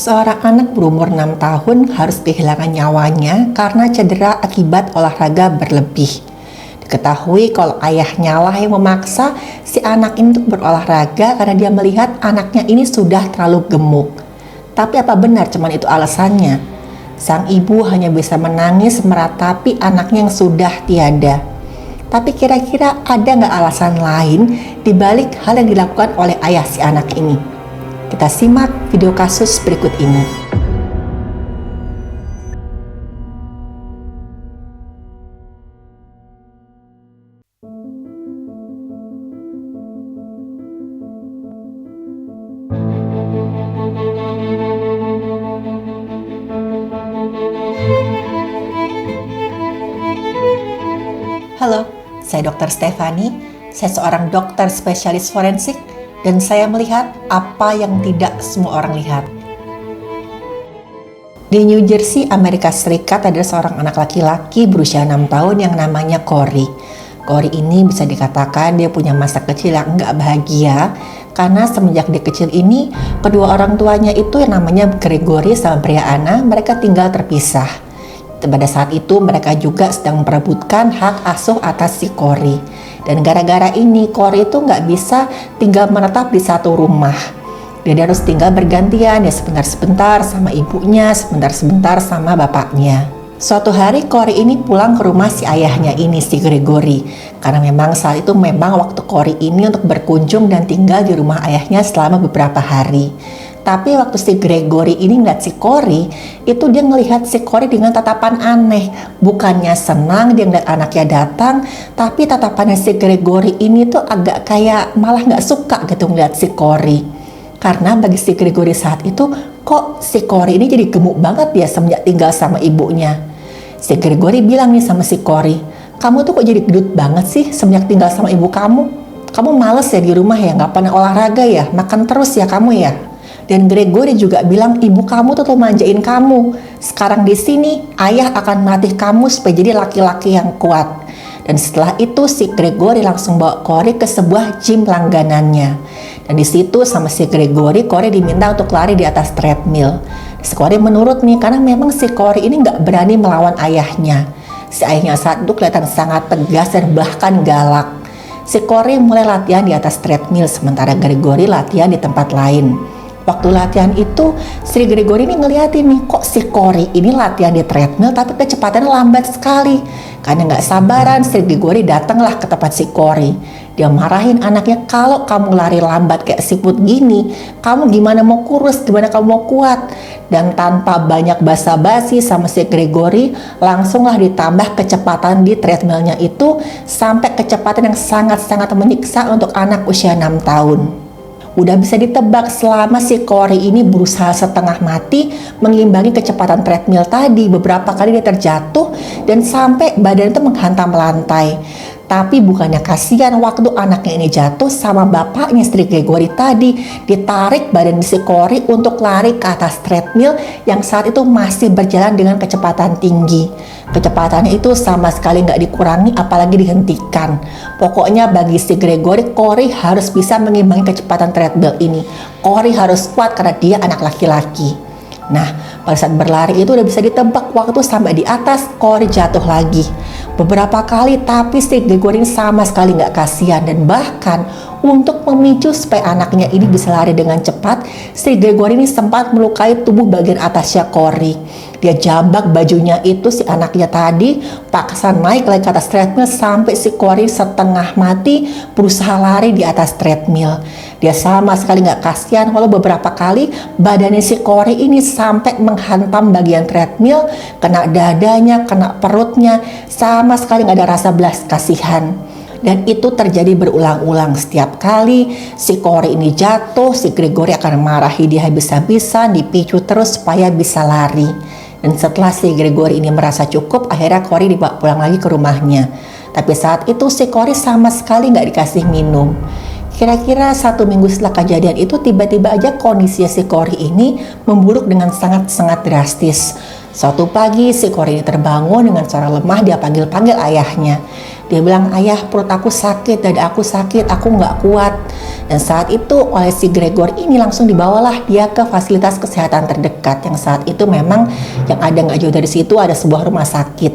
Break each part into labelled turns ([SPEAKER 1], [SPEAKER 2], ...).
[SPEAKER 1] Seorang anak berumur 6 tahun harus kehilangan nyawanya karena cedera akibat olahraga berlebih. Diketahui kalau ayahnya lah yang memaksa si anak ini untuk berolahraga karena dia melihat anaknya ini sudah terlalu gemuk. Tapi apa benar cuman itu alasannya? Sang ibu hanya bisa menangis meratapi anaknya yang sudah tiada. Tapi kira-kira ada nggak alasan lain dibalik hal yang dilakukan oleh ayah si anak ini? Kita simak video kasus berikut ini. Halo, saya Dr. Stefani. Saya seorang dokter spesialis forensik dan saya melihat apa yang tidak semua orang lihat. Di New Jersey, Amerika Serikat, ada seorang anak laki-laki berusia 6 tahun yang namanya Corey. Corey ini bisa dikatakan dia punya masa kecil yang enggak bahagia karena semenjak dia kecil ini, kedua orang tuanya itu yang namanya Gregory sama Brianna, mereka tinggal terpisah. Pada saat itu mereka juga sedang memperebutkan hak asuh atas si Corey. Dan gara-gara ini Corey itu nggak bisa tinggal menetap di satu rumah. Dia harus tinggal bergantian, ya sebentar-sebentar sama ibunya, sebentar-sebentar sama bapaknya. Suatu hari Corey ini pulang ke rumah si ayahnya ini, si Gregory. Karena memang saat itu memang waktu Corey ini untuk berkunjung dan tinggal di rumah ayahnya selama beberapa hari. Tapi waktu si Gregory ini ngeliat si Corey, itu dia ngelihat si Corey dengan tatapan aneh. Bukannya senang dia ngeliat anaknya datang, tapi tatapannya si Gregory ini tuh agak kayak malah nggak suka gitu ngeliat si Corey. Karena bagi si Gregory saat itu, kok si Corey ini jadi gemuk banget ya semenjak tinggal sama ibunya. Si Gregory bilang nih sama si Corey, kamu tuh kok jadi gendut banget sih semenjak tinggal sama ibu kamu? Kamu males ya di rumah ya, nggak pernah olahraga ya, makan terus ya kamu ya? Dan Gregory juga bilang ibu kamu tuh manjain kamu. Sekarang di sini ayah akan melatih kamu supaya jadi laki-laki yang kuat. Dan setelah itu si Gregory langsung bawa Corey ke sebuah gym langganannya. Dan di situ sama si Gregory, Corey diminta untuk lari di atas treadmill. Si Corey menurut nih karena memang si Corey ini nggak berani melawan ayahnya. Si ayahnya saat itu kelihatan sangat tegas dan bahkan galak. Si Corey mulai latihan di atas treadmill sementara Gregory latihan di tempat lain. Waktu latihan itu, si Gregory ini ngeliatin nih, kok si Corey ini latihan di treadmill tapi kecepatannya lambat sekali. Karena nggak sabaran, si Gregory datanglah ke tempat si Corey. Dia marahin anaknya, kalau kamu lari lambat kayak siput gini, kamu gimana mau kurus, gimana kamu mau kuat? Dan tanpa banyak basa-basi sama si Gregory, langsunglah ditambah kecepatan di treadmillnya itu sampai kecepatan yang sangat-sangat menyiksa untuk anak usia 6 tahun. Udah bisa ditebak selama si Corey ini berusaha setengah mati mengimbangi kecepatan treadmill tadi, beberapa kali dia terjatuh dan sampai badan itu menghantam lantai. Tapi bukannya kasihan waktu anaknya ini jatuh, sama bapaknya si Gregory tadi ditarik badan si Corey untuk lari ke atas treadmill yang saat itu masih berjalan dengan kecepatan tinggi. Kecepatannya itu sama sekali nggak dikurangi apalagi dihentikan. Pokoknya bagi si Gregory, Corey harus bisa mengimbangi kecepatan treadmill ini. Corey harus kuat karena dia anak laki-laki. Nah, pada saat berlari itu udah bisa ditebak waktu sampai di atas, Corey jatuh lagi. Beberapa kali, tapi si Gregory sama sekali nggak kasihan. Dan bahkan untuk memicu supaya anaknya ini bisa lari dengan cepat, si Gregory ini sempat melukai tubuh bagian atasnya Corey. Dia jambak bajunya itu si anaknya tadi, paksa naik lagi ke atas treadmill sampai si Corey setengah mati berusaha lari di atas treadmill. Dia sama sekali nggak kasihan kalau beberapa kali badannya si Corey ini sampai menghantam bagian treadmill, kena dadanya, kena perutnya, sama sekali nggak ada rasa belas kasihan. Dan itu terjadi berulang-ulang. Setiap kali si Corey ini jatuh, si Gregory akan marahi dia habis-habisan, dipicu terus supaya bisa lari. Dan setelah si Gregory ini merasa cukup, akhirnya Corey dibawa pulang lagi ke rumahnya. Tapi saat itu si Corey sama sekali nggak dikasih minum. Kira-kira 1 minggu setelah kejadian itu, tiba-tiba aja kondisi si Corey ini memburuk dengan sangat-sangat drastis. Suatu pagi si Corey ini terbangun dengan suara lemah, dia panggil-panggil ayahnya. Dia bilang, ayah perut aku sakit, dada aku sakit, aku nggak kuat. Dan saat itu oleh si Gregor ini langsung dibawalah dia ke fasilitas kesehatan terdekat, yang saat itu memang yang ada nggak jauh dari situ ada sebuah rumah sakit.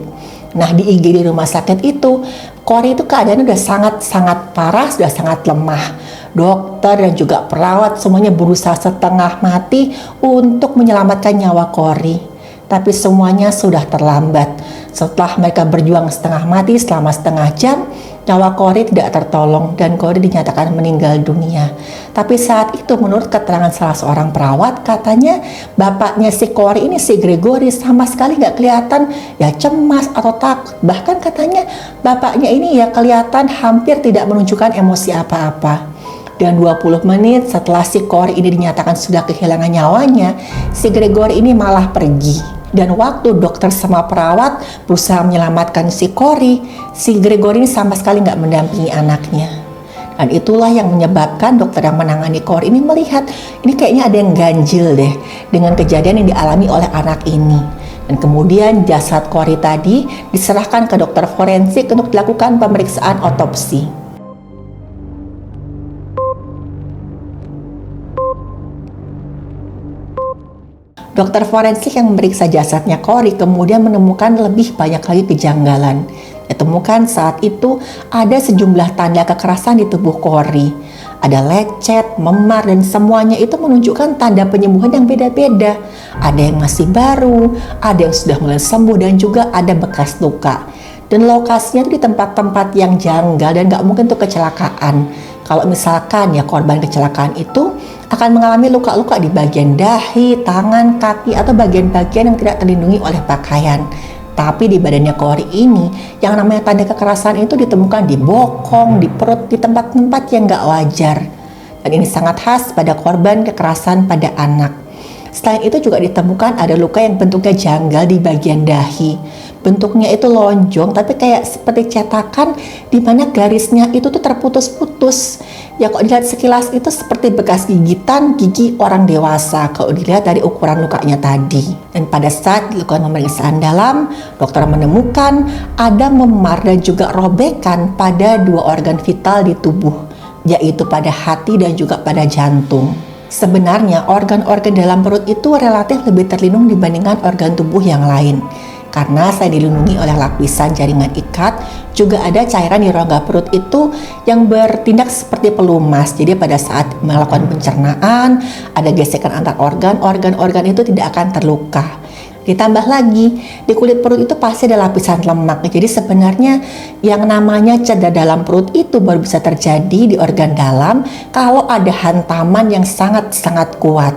[SPEAKER 1] Nah di IGD rumah sakit itu, Corey itu keadaannya udah sangat parah, sudah sangat lemah. Dokter dan juga perawat semuanya berusaha setengah mati untuk menyelamatkan nyawa Corey. Tapi semuanya sudah terlambat. Setelah mereka berjuang setengah mati selama setengah jam, nyawa Corey tidak tertolong dan Corey dinyatakan meninggal dunia. Tapi saat itu menurut keterangan salah seorang perawat, katanya bapaknya si Corey ini, si Gregory, sama sekali nggak kelihatan ya cemas atau takut. Bahkan katanya bapaknya ini ya kelihatan hampir tidak menunjukkan emosi apa-apa. Dan 20 menit setelah si Corey ini dinyatakan sudah kehilangan nyawanya, si Gregory ini malah pergi. Dan waktu dokter sama perawat berusaha menyelamatkan si Corey, si Gregory ini sama sekali nggak mendampingi anaknya. Dan itulah yang menyebabkan dokter yang menangani Corey ini melihat ini kayaknya ada yang ganjil deh dengan kejadian yang dialami oleh anak ini. Dan kemudian jasad Corey tadi diserahkan ke dokter forensik untuk dilakukan pemeriksaan otopsi. Dokter forensik yang memeriksa jasadnya Corey kemudian menemukan lebih banyak lagi kejanggalan. Ditemukan saat itu ada sejumlah tanda kekerasan di tubuh Corey. Ada lecet, memar, dan semuanya itu menunjukkan tanda penyembuhan yang beda-beda. Ada yang masih baru, ada yang sudah mulai sembuh, dan juga ada bekas luka. Dan lokasinya itu di tempat-tempat yang janggal dan gak mungkin tuh kecelakaan. Kalau misalkan ya korban kecelakaan itu akan mengalami luka-luka di bagian dahi, tangan, kaki, atau bagian-bagian yang tidak terlindungi oleh pakaian. Tapi di badannya Corey ini, yang namanya tanda kekerasan itu ditemukan di bokong, di perut, di tempat-tempat yang gak wajar. Dan ini sangat khas pada korban kekerasan pada anak. Selain itu juga ditemukan ada luka yang bentuknya janggal di bagian dahi. Bentuknya itu lonjong tapi kayak seperti cetakan di mana garisnya itu tuh terputus-putus. Ya kok dilihat sekilas itu seperti bekas gigitan gigi orang dewasa kalau dilihat dari ukuran lukanya tadi. Dan pada saat dilakukan pemeriksaan dalam, dokter menemukan ada memar dan juga robekan pada dua organ vital di tubuh, yaitu pada hati dan juga pada jantung. Sebenarnya organ-organ dalam perut itu relatif lebih terlindung dibandingkan organ tubuh yang lain. Karena saya dilindungi oleh lapisan jaringan ikat, juga ada cairan di rongga perut itu yang bertindak seperti pelumas. Jadi pada saat melakukan pencernaan, ada gesekan antar organ, organ-organ itu tidak akan terluka. Ditambah lagi, di kulit perut itu pasti ada lapisan lemak. Jadi sebenarnya yang namanya cedera dalam perut itu baru bisa terjadi di organ dalam kalau ada hantaman yang sangat-sangat kuat.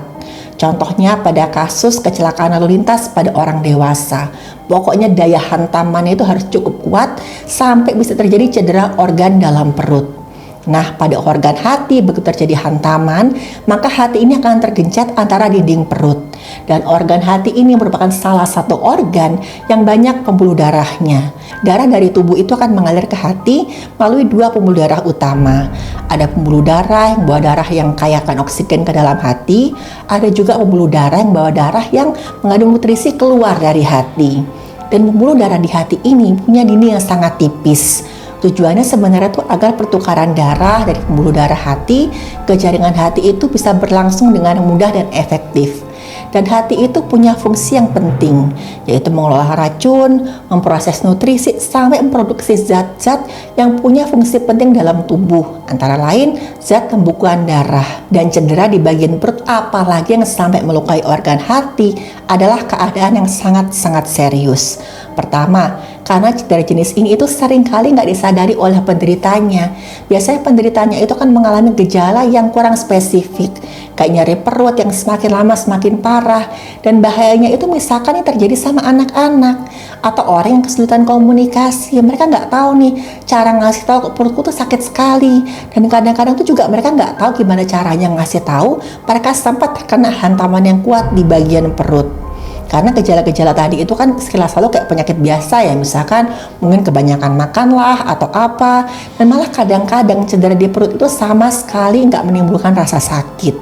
[SPEAKER 1] Contohnya pada kasus kecelakaan lalu lintas pada orang dewasa. Pokoknya daya hantamannya itu harus cukup kuat sampai bisa terjadi cedera organ dalam perut. Nah, pada organ hati begitu terjadi hantaman, maka hati ini akan tergencet antara dinding perut. Dan organ hati ini merupakan salah satu organ yang banyak pembuluh darahnya. Darah dari tubuh itu akan mengalir ke hati melalui dua pembuluh darah utama. Ada pembuluh darah yang bawa darah yang kayakan oksigen ke dalam hati. Ada juga pembuluh darah yang bawa darah yang mengandung nutrisi keluar dari hati. Dan pembuluh darah di hati ini punya dinding yang sangat tipis. Tujuannya sebenarnya tuh agar pertukaran darah dari pembuluh darah hati ke jaringan hati itu bisa berlangsung dengan mudah dan efektif. Dan hati itu punya fungsi yang penting, yaitu mengelola racun, memproses nutrisi, sampai memproduksi zat-zat yang punya fungsi penting dalam tubuh. Antara lain, zat pembekuan darah. Dan cedera di bagian perut, apalagi yang sampai melukai organ hati, adalah keadaan yang sangat-sangat serius. Pertama, karena cedera jenis ini itu seringkali nggak disadari oleh penderitanya. Biasanya penderitanya itu kan mengalami gejala yang kurang spesifik, kayak nyeri perut yang semakin lama semakin parah. Dan bahayanya itu misalkan ini terjadi sama anak-anak atau orang yang kesulitan komunikasi. Mereka nggak tahu nih cara ngasih tahu perutku tuh sakit sekali. Dan kadang-kadang tuh juga mereka nggak tahu gimana caranya ngasih tahu mereka sempat terkena hantaman yang kuat di bagian perut. Karena gejala-gejala tadi itu kan sekilas lalu kayak penyakit biasa ya, misalkan mungkin kebanyakan makan lah atau apa, dan malah kadang-kadang cedera di perut itu sama sekali nggak menimbulkan rasa sakit.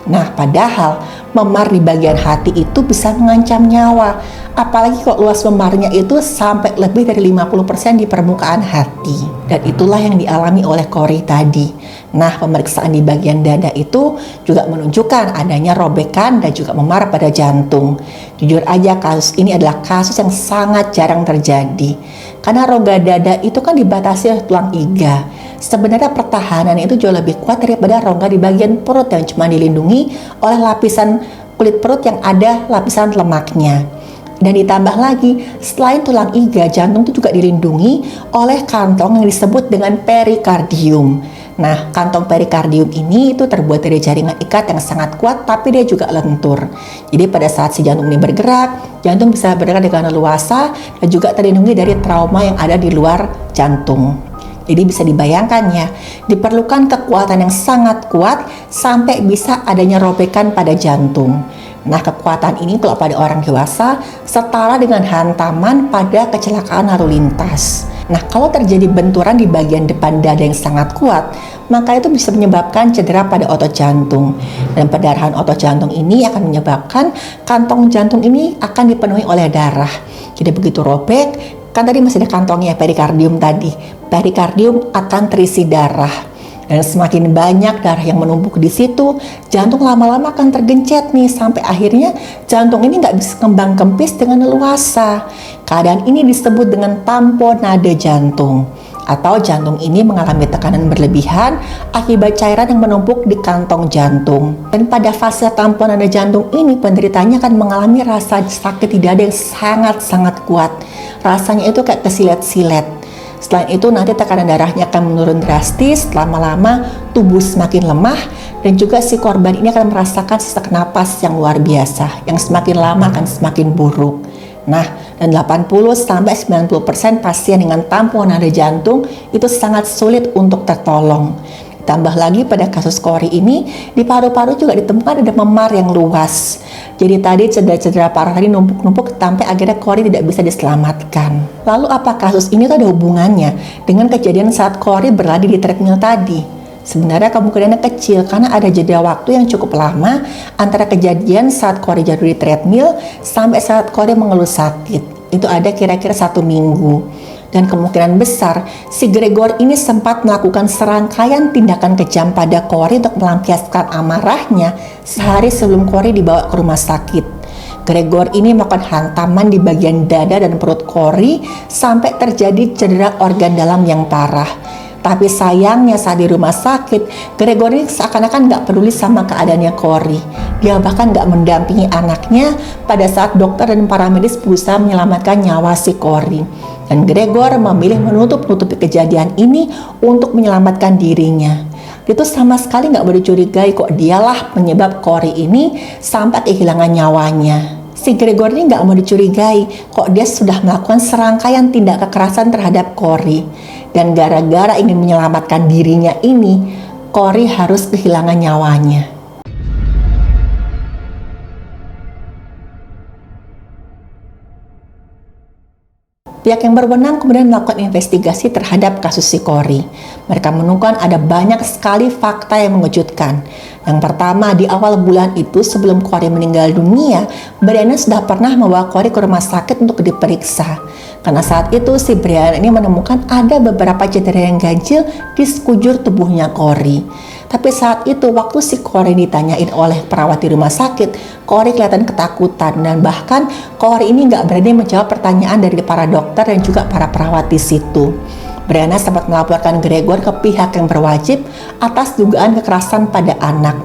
[SPEAKER 1] Nah, padahal memar di bagian hati itu bisa mengancam nyawa. Apalagi kalau luas memarnya itu sampai lebih dari 50% di permukaan hati. Dan itulah yang dialami oleh Cory tadi. Nah, pemeriksaan di bagian dada itu juga menunjukkan adanya robekan dan juga memar pada jantung. Jujur aja, kasus ini adalah kasus yang sangat jarang terjadi. Karena rongga dada itu kan dibatasi oleh tulang iga. Sebenarnya pertahanan itu jauh lebih kuat daripada rongga di bagian perut yang cuma dilindungi oleh lapisan kulit perut yang ada lapisan lemaknya. Dan ditambah lagi, selain tulang iga, jantung itu juga dilindungi oleh kantong yang disebut dengan perikardium. Nah, kantong perikardium ini itu terbuat dari jaringan ikat yang sangat kuat, tapi dia juga lentur. Jadi pada saat si jantung ini bergerak, jantung bisa bergerak dengan leluasa dan juga terlindungi dari trauma yang ada di luar jantung. Jadi bisa dibayangkan ya, diperlukan kekuatan yang sangat kuat sampai bisa adanya robekan pada jantung. Nah, kekuatan ini kalau pada orang dewasa setara dengan hantaman pada kecelakaan lalu lintas. Nah, kalau terjadi benturan di bagian depan dada yang sangat kuat, maka itu bisa menyebabkan cedera pada otot jantung. Dan perdarahan otot jantung ini akan menyebabkan kantong jantung ini akan dipenuhi oleh darah. Jadi begitu robek, kan tadi masih ada kantongnya perikardium tadi. Perikardium akan terisi darah. Dan semakin banyak darah yang menumpuk di situ, jantung lama-lama akan tergencet nih, sampai akhirnya jantung ini nggak bisa kembang kempis dengan leluasa. Keadaan ini disebut dengan tamponade jantung, atau jantung ini mengalami tekanan berlebihan akibat cairan yang menumpuk di kantong jantung. Dan pada fase tamponade jantung ini, penderitanya akan mengalami rasa sakit di dada yang sangat-sangat kuat. Rasanya itu kayak kesilet-silet. Selain itu nanti tekanan darahnya akan menurun drastis, lama-lama tubuh semakin lemah, dan juga si korban ini akan merasakan sesak napas yang luar biasa, yang semakin lama akan semakin buruk. Nah, dan 80-90% pasien dengan tamponade jantung itu sangat sulit untuk tertolong. Tambah lagi pada kasus Cory ini, di paru-paru juga ditemukan ada memar yang luas. Jadi tadi cedera-cedera parah tadi numpuk-numpuk sampai akhirnya Cory tidak bisa diselamatkan. Lalu apa kasus ini tuh ada hubungannya dengan kejadian saat Cory berlari di treadmill tadi? Sebenarnya kemungkinannya kecil karena ada jeda waktu yang cukup lama antara kejadian saat Cory jatuh di treadmill sampai saat Cory mengeluh sakit. Itu ada kira-kira 1 minggu. Dan kemungkinan besar si Gregor ini sempat melakukan serangkaian tindakan kejam pada Cory untuk melampiaskan amarahnya sehari sebelum Cory dibawa ke rumah sakit. Gregor ini melakukan hantaman di bagian dada dan perut Cory sampai terjadi cedera organ dalam yang parah. Tapi sayangnya saat di rumah sakit, Gregor ini seakan-akan nggak peduli sama keadaannya Cory. Dia bahkan nggak mendampingi anaknya pada saat dokter dan para medis berusaha menyelamatkan nyawa si Cory. Dan Gregor memilih menutup-nutupi kejadian ini untuk menyelamatkan dirinya. Dia tuh sama sekali nggak dicurigai kok dialah penyebab Cory ini sampai kehilangan nyawanya. Si Gregor ini nggak mau dicurigai kok dia sudah melakukan serangkaian tindak kekerasan terhadap Cory. Dan gara-gara ingin menyelamatkan dirinya ini, Cory harus kehilangan nyawanya. Pihak yang berwenang kemudian melakukan investigasi terhadap kasus si Cory. Mereka menemukan ada banyak sekali fakta yang mengejutkan. Yang pertama, di awal bulan itu sebelum Cory meninggal dunia, Brianna sudah pernah membawa Cory ke rumah sakit untuk diperiksa. Karena saat itu si Brianna ini menemukan ada beberapa cedera yang ganjil di sekujur tubuhnya Cory. Tapi saat itu waktu si Cory ditanyain oleh perawat di rumah sakit, Cory kelihatan ketakutan dan bahkan Cory ini nggak berani menjawab pertanyaan dari para dokter dan juga para perawat di situ. Brianna sempat melaporkan Gregor ke pihak yang berwajib atas dugaan kekerasan pada anak.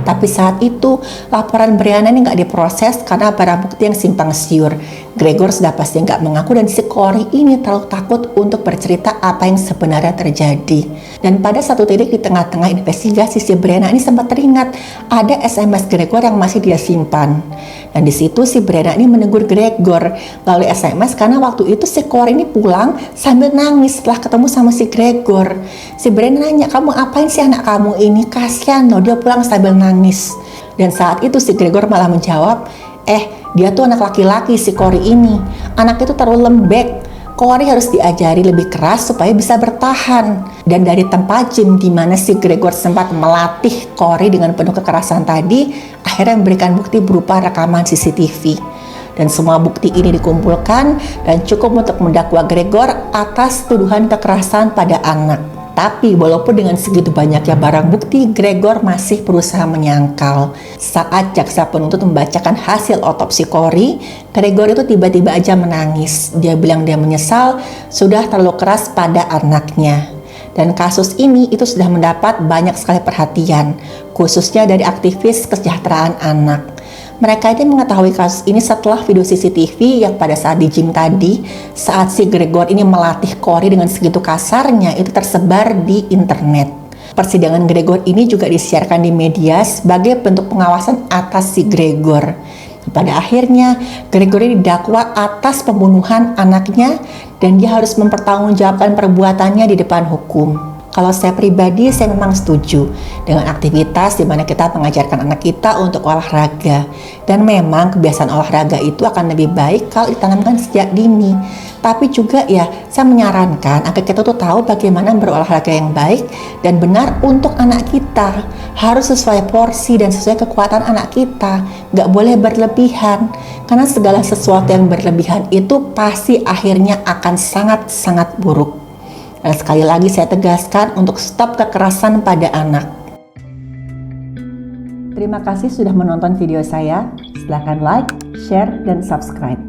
[SPEAKER 1] Tapi saat itu laporan Brianna ini nggak diproses karena barang bukti yang simpang siur. Gregor sudah pasti nggak mengaku dan si Cory ini terlalu takut untuk bercerita apa yang sebenarnya terjadi. Dan pada satu titik di tengah-tengah investigasi si Brianna ini sempat teringat ada SMS Gregor yang masih dia simpan. Dan di situ si Brianna ini menegur Gregor melalui SMS karena waktu itu si Cory ini pulang sambil nangis setelah ketemu sama si Gregor. Si Brianna nanya, "Kamu apain sih anak kamu ini? Kasihan loh dia pulang sambil nangis." Dan saat itu si Gregor malah menjawab, dia tuh anak laki-laki si Cory ini. Anak itu terlalu lembek. Cory harus diajari lebih keras supaya bisa bertahan. Dan dari tempat gym di mana si Gregor sempat melatih Cory dengan penuh kekerasan tadi, akhirnya memberikan bukti berupa rekaman CCTV. Dan semua bukti ini dikumpulkan dan cukup untuk mendakwa Gregor atas tuduhan kekerasan pada anak. Tapi walaupun dengan segitu banyaknya barang bukti, Gregor masih berusaha menyangkal. Saat jaksa penuntut membacakan hasil otopsi Cory, Gregor itu tiba-tiba aja menangis. Dia bilang dia menyesal sudah terlalu keras pada anaknya. Dan kasus ini itu sudah mendapat banyak sekali perhatian, khususnya dari aktivis kesejahteraan anak. Mereka ini mengetahui kasus ini setelah video CCTV yang pada saat di gym tadi, saat si Gregor ini melatih Cory dengan segitu kasarnya, itu tersebar di internet. Persidangan Gregor ini juga disiarkan di media sebagai bentuk pengawasan atas si Gregor. Pada akhirnya, Gregor ini didakwa atas pembunuhan anaknya dan dia harus mempertanggungjawabkan perbuatannya di depan hukum. Kalau saya pribadi, saya memang setuju dengan aktivitas di mana kita mengajarkan anak kita untuk olahraga. Dan memang kebiasaan olahraga itu akan lebih baik kalau ditanamkan sejak dini. Tapi juga ya, saya menyarankan agar kita tuh tahu bagaimana berolahraga yang baik dan benar untuk anak kita. Harus sesuai porsi dan sesuai kekuatan anak kita. Nggak boleh berlebihan. Karena segala sesuatu yang berlebihan itu pasti akhirnya akan sangat-sangat buruk. Dan sekali lagi saya tegaskan untuk stop kekerasan pada anak. Terima kasih sudah menonton video saya. Silahkan like, share, dan subscribe.